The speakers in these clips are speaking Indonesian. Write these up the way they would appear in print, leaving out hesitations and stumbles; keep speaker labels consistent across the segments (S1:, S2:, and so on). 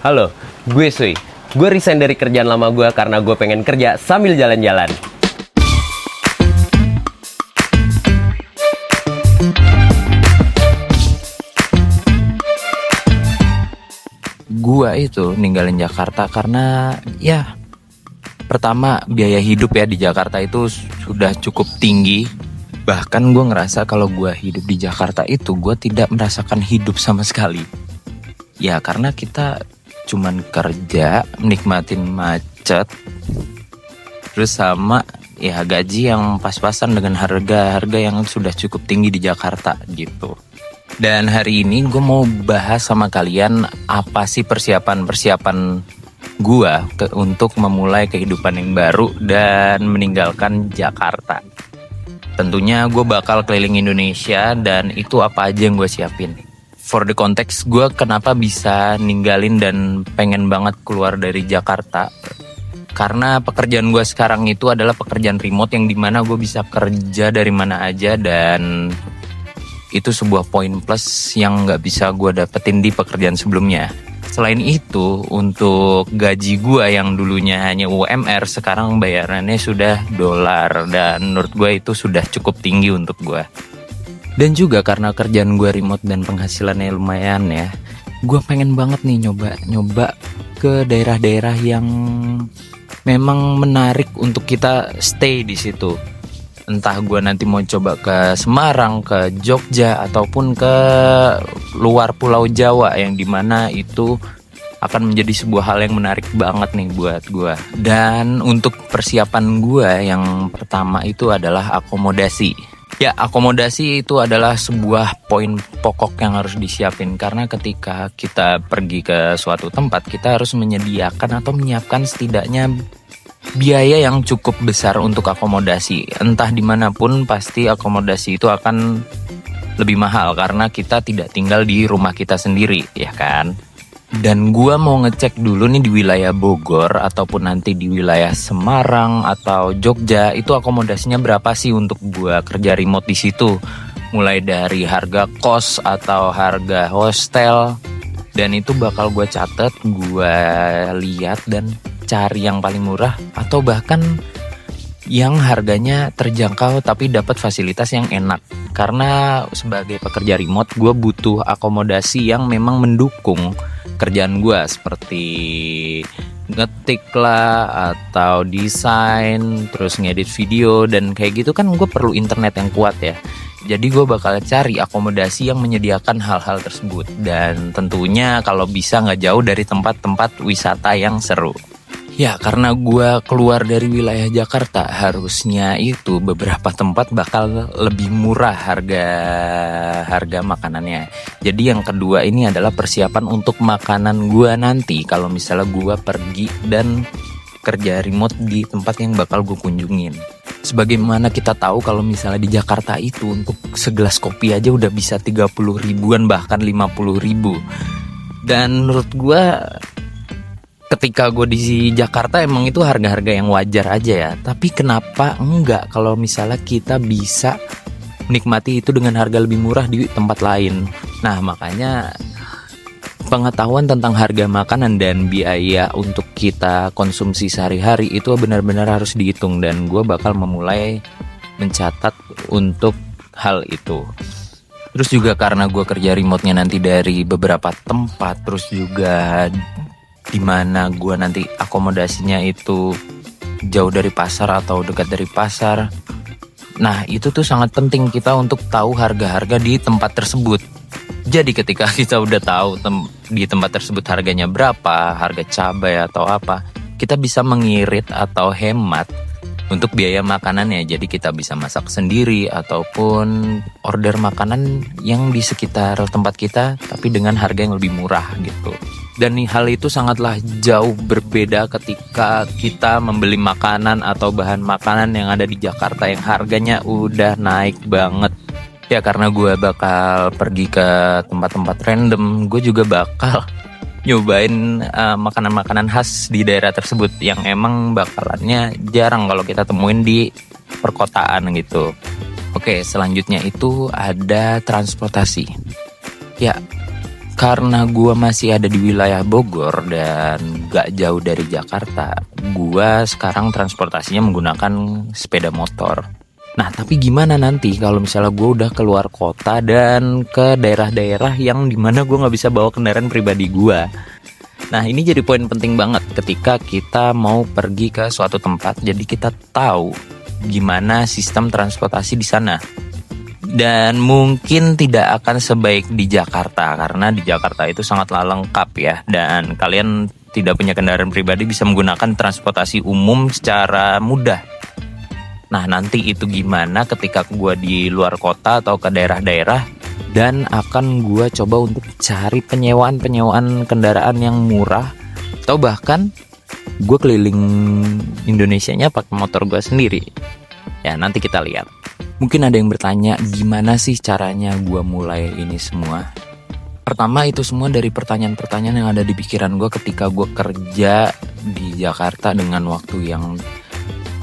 S1: Halo, gue Sui. Gue resign dari kerjaan lama gue karena gue pengen kerja sambil jalan-jalan.
S2: Gua itu ninggalin Jakarta karena ya pertama biaya hidup ya di Jakarta itu sudah cukup tinggi. Bahkan gue ngerasa kalau gue hidup di Jakarta itu gue tidak merasakan hidup sama sekali. Ya karena kita cuman kerja, menikmatin macet, terus sama ya gaji yang pas-pasan dengan harga-harga yang sudah cukup tinggi di Jakarta gitu. Dan hari ini gue mau bahas sama kalian apa sih persiapan gue untuk memulai kehidupan yang baru dan meninggalkan Jakarta. Tentunya gue bakal keliling Indonesia dan itu apa aja yang gue siapin. For the context, gue kenapa bisa ninggalin dan pengen banget keluar dari Jakarta. Karena pekerjaan gue sekarang itu adalah pekerjaan remote yang dimana gue bisa kerja dari mana aja dan itu sebuah poin plus yang gak bisa gue dapetin di pekerjaan sebelumnya. Selain itu, untuk gaji gue yang dulunya hanya UMR, sekarang bayarannya sudah dolar. Dan menurut gue itu sudah cukup tinggi untuk gue. Dan juga karena kerjaan gue remote dan penghasilannya lumayan ya, gue pengen banget nih nyoba ke daerah-daerah yang memang menarik untuk kita stay di situ. Entah gue nanti mau coba ke Semarang, ke Jogja, ataupun ke luar Pulau Jawa yang dimana itu akan menjadi sebuah hal yang menarik banget nih buat gue. Dan untuk persiapan gue yang pertama itu adalah akomodasi. Ya, akomodasi itu adalah sebuah poin pokok yang harus disiapin. Karena ketika kita pergi ke suatu tempat, kita harus menyediakan atau menyiapkan setidaknya biaya yang cukup besar untuk akomodasi. Entah dimanapun pasti akomodasi itu akan lebih mahal karena kita tidak tinggal di rumah kita sendiri, ya kan? Dan gua mau ngecek dulu nih di wilayah Bogor ataupun nanti di wilayah Semarang atau Jogja itu akomodasinya berapa sih untuk gua kerja remote di situ. Mulai dari harga kos atau harga hostel, dan itu bakal gua catat, gua lihat dan cari yang paling murah atau bahkan yang harganya terjangkau tapi dapat fasilitas yang enak. Karena sebagai pekerja remote gue butuh akomodasi yang memang mendukung kerjaan gue, seperti ngetik lah atau desain, terus ngedit video dan kayak gitu kan gue perlu internet yang kuat ya. Jadi gue bakal cari akomodasi yang menyediakan hal-hal tersebut. Dan tentunya kalau bisa gak jauh dari tempat-tempat wisata yang seru. Ya karena gue keluar dari wilayah Jakarta, harusnya itu beberapa tempat bakal lebih murah harga makanannya. Jadi yang kedua ini adalah persiapan untuk makanan gue nanti kalau misalnya gue pergi dan kerja remote di tempat yang bakal gue kunjungin. Sebagaimana kita tahu kalau misalnya di Jakarta itu untuk segelas kopi aja udah bisa 30 ribuan bahkan 50 ribu. Dan menurut gue ketika gue di Jakarta emang itu harga-harga yang wajar aja ya. Tapi kenapa enggak kalau misalnya kita bisa menikmati itu dengan harga lebih murah di tempat lain. Nah makanya pengetahuan tentang harga makanan dan biaya untuk kita konsumsi sehari-hari itu benar-benar harus dihitung. Dan gue bakal memulai mencatat untuk hal itu. Terus juga karena gue kerja remote-nya nanti dari beberapa tempat, terus juga dimana gue nanti akomodasinya itu jauh dari pasar atau dekat dari pasar. Nah itu tuh sangat penting kita untuk tahu harga-harga di tempat tersebut. Jadi ketika kita udah tahu di tempat tersebut harganya berapa, harga cabai atau apa, kita bisa mengirit atau hemat untuk biaya makanannya. Jadi kita bisa masak sendiri ataupun order makanan yang di sekitar tempat kita tapi dengan harga yang lebih murah gitu. Dan hal itu sangatlah jauh berbeda ketika kita membeli makanan atau bahan makanan yang ada di Jakarta yang harganya udah naik banget. Ya karena gue bakal pergi ke tempat-tempat random, gue juga bakal nyobain makanan-makanan khas di daerah tersebut yang emang bakalannya jarang kalau kita temuin di perkotaan gitu. Oke, selanjutnya itu ada transportasi. Ya karena gue masih ada di wilayah Bogor dan gak jauh dari Jakarta, gue sekarang transportasinya menggunakan sepeda motor. Nah, tapi gimana nanti kalau misalnya gue udah keluar kota dan ke daerah-daerah yang dimana gue gak bisa bawa kendaraan pribadi gue? Nah, ini jadi poin penting banget ketika kita mau pergi ke suatu tempat. Jadi kita tahu gimana sistem transportasi di sana. Dan mungkin tidak akan sebaik di Jakarta, karena di Jakarta itu sangatlah lengkap ya. Dan kalian tidak punya kendaraan pribadi bisa menggunakan transportasi umum secara mudah. Nah, nanti itu gimana ketika gue di luar kota atau ke daerah-daerah, dan akan gue coba untuk cari penyewaan kendaraan yang murah, atau bahkan gue keliling Indonesianya pakai motor gue sendiri. Ya, nanti kita lihat. Mungkin ada yang bertanya, gimana sih caranya gue mulai ini semua? Pertama, itu semua dari pertanyaan-pertanyaan yang ada di pikiran gue ketika gue kerja di Jakarta dengan waktu yang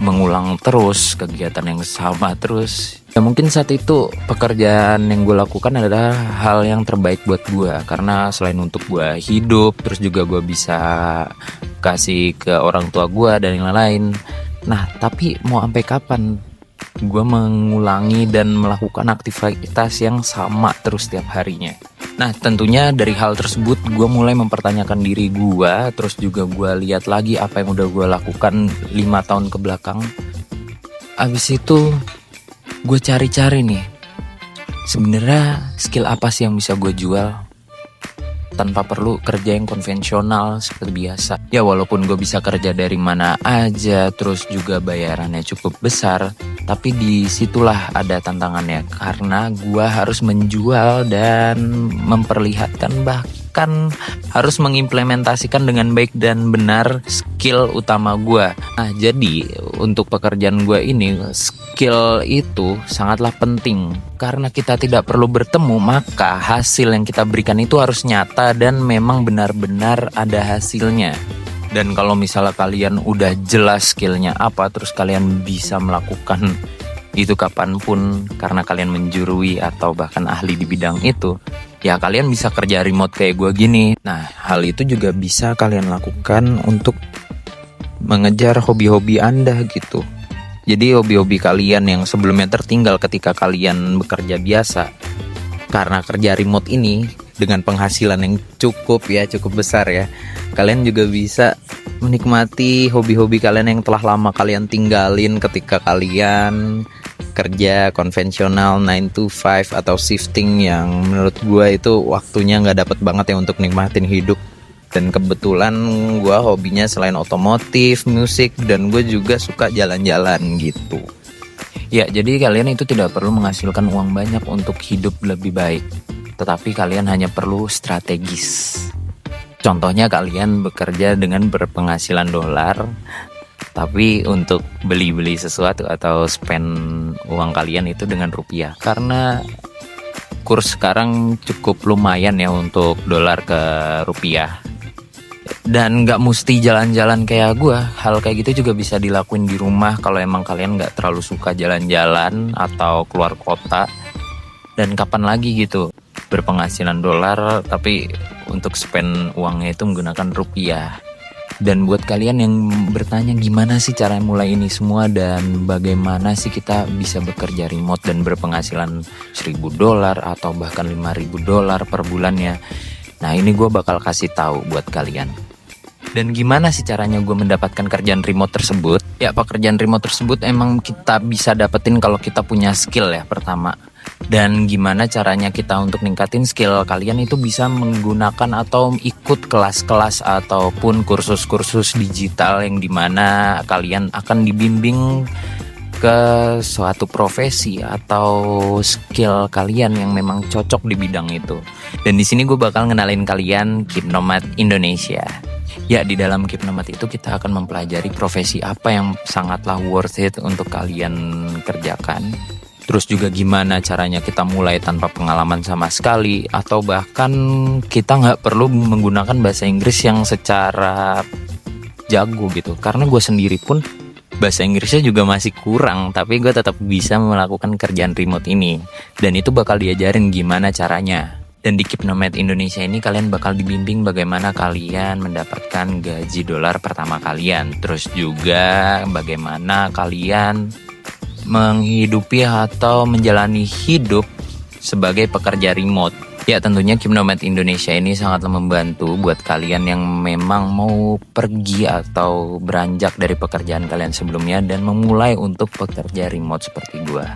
S2: mengulang terus, kegiatan yang sama terus. Ya mungkin saat itu pekerjaan yang gue lakukan adalah hal yang terbaik buat gue, karena selain untuk gue hidup, terus juga gue bisa kasih ke orang tua gue dan yang lain-lain. Nah, tapi mau sampai kapan gue mengulangi dan melakukan aktivitas yang sama terus setiap harinya? Nah, tentunya dari hal tersebut gue mulai mempertanyakan diri gue, terus juga gue lihat lagi apa yang udah gue lakukan 5 tahun ke belakang. Abis itu gue cari-cari nih, sebenarnya skill apa sih yang bisa gue jual tanpa perlu kerja yang konvensional seperti biasa. Ya walaupun gue bisa kerja dari mana aja, terus juga bayarannya cukup besar, tapi disitulah ada tantangannya, karena gue harus menjual dan memperlihatkan, bahkan harus mengimplementasikan dengan baik dan benar skill utama gue. Nah, jadi untuk pekerjaan gue ini, skill itu sangatlah penting, karena kita tidak perlu bertemu, maka hasil yang kita berikan itu harus nyata dan memang benar-benar ada hasilnya. Dan kalau misalnya kalian udah jelas skillnya apa, terus kalian bisa melakukan itu kapanpun karena kalian menjurui atau bahkan ahli di bidang itu, ya kalian bisa kerja remote kayak gue gini. Nah, hal itu juga bisa kalian lakukan untuk mengejar hobi-hobi Anda gitu. Jadi hobi-hobi kalian yang sebelumnya tertinggal ketika kalian bekerja biasa, karena kerja remote ini dengan penghasilan yang cukup besar ya, kalian juga bisa menikmati hobi-hobi kalian yang telah lama kalian tinggalin ketika kalian kerja konvensional 9 to 5 atau shifting, yang menurut gue itu waktunya nggak dapet banget ya untuk nikmatin hidup. Dan kebetulan gue hobinya selain otomotif, musik, dan gue juga suka jalan-jalan gitu. Ya, jadi kalian itu tidak perlu menghasilkan uang banyak untuk hidup lebih baik, tetapi kalian hanya perlu strategis. Contohnya kalian bekerja dengan berpenghasilan dolar, tapi untuk beli-beli sesuatu atau spend uang kalian itu dengan rupiah, karena kurs sekarang cukup lumayan ya untuk dolar ke rupiah. Dan gak mesti jalan-jalan kayak gue, hal kayak gitu juga bisa dilakuin di rumah kalau emang kalian gak terlalu suka jalan-jalan atau keluar kota. Dan kapan lagi gitu berpenghasilan dolar tapi untuk spend uangnya itu menggunakan rupiah. Dan buat kalian yang bertanya gimana sih cara mulai ini semua dan bagaimana sih kita bisa bekerja remote dan berpenghasilan $1.000 atau bahkan $5.000 per bulannya, nah ini gue bakal kasih tahu buat kalian. Dan gimana sih caranya gue mendapatkan kerjaan remote tersebut? Ya, pekerjaan remote tersebut emang kita bisa dapetin kalau kita punya skill ya pertama. Dan gimana caranya kita untuk ningkatin skill kalian itu bisa menggunakan atau ikut kelas-kelas ataupun kursus-kursus digital yang dimana kalian akan dibimbing ke suatu profesi atau skill kalian yang memang cocok di bidang itu. Dan di sini gue bakal ngenalin kalian Keep Nomad Indonesia. Ya, di dalam Keep Nomad itu kita akan mempelajari profesi apa yang sangatlah worth it untuk kalian kerjakan. Terus juga gimana caranya kita mulai tanpa pengalaman sama sekali, atau bahkan kita nggak perlu menggunakan bahasa Inggris yang secara jago gitu. Karena gue sendiri pun bahasa Inggrisnya juga masih kurang, tapi gue tetap bisa melakukan kerjaan remote ini. Dan itu bakal diajarin gimana caranya. Dan di Keep Nomad Indonesia ini kalian bakal dibimbing bagaimana kalian mendapatkan gaji dolar pertama kalian. Terus juga bagaimana kalian menghidupi atau menjalani hidup sebagai pekerja remote. Ya tentunya Keep Nomad Indonesia ini sangatlah membantu buat kalian yang memang mau pergi atau beranjak dari pekerjaan kalian sebelumnya dan memulai untuk pekerja remote seperti gua.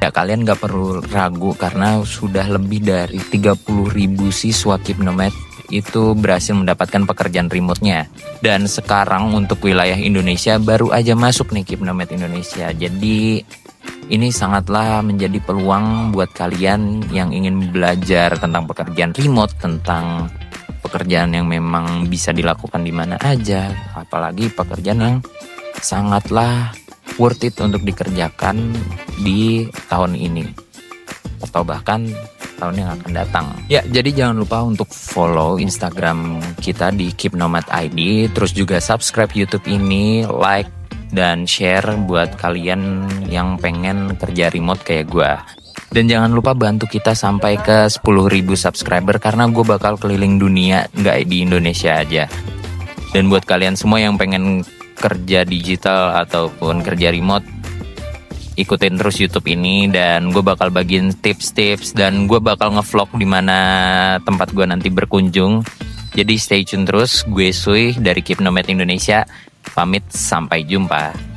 S2: Ya kalian gak perlu ragu karena sudah lebih dari 30.000 siswa Keep Nomad itu berhasil mendapatkan pekerjaan remote-nya. Dan sekarang untuk wilayah Indonesia baru aja masuk nih Keep Nomad Indonesia. Jadi ini sangatlah menjadi peluang buat kalian yang ingin belajar tentang pekerjaan remote, tentang pekerjaan yang memang bisa dilakukan di mana aja, apalagi pekerjaan yang sangatlah worth it untuk dikerjakan di tahun ini atau bahkan tahun yang akan datang. Ya, jadi jangan lupa untuk follow Instagram kita di Keep Nomad ID, terus juga subscribe YouTube ini, like dan share buat kalian yang pengen kerja remote kayak gue. Dan jangan lupa bantu kita sampai ke 10.000 subscriber karena gue bakal keliling dunia, nggak di Indonesia aja. Dan buat kalian semua yang pengen kerja digital ataupun kerja remote, ikutin terus YouTube ini dan gue bakal bagiin tips-tips dan gue bakal ngevlog di mana tempat gue nanti berkunjung. Jadi stay tune terus. Gue Sui dari Keep Nomad Indonesia. Pamit, sampai jumpa.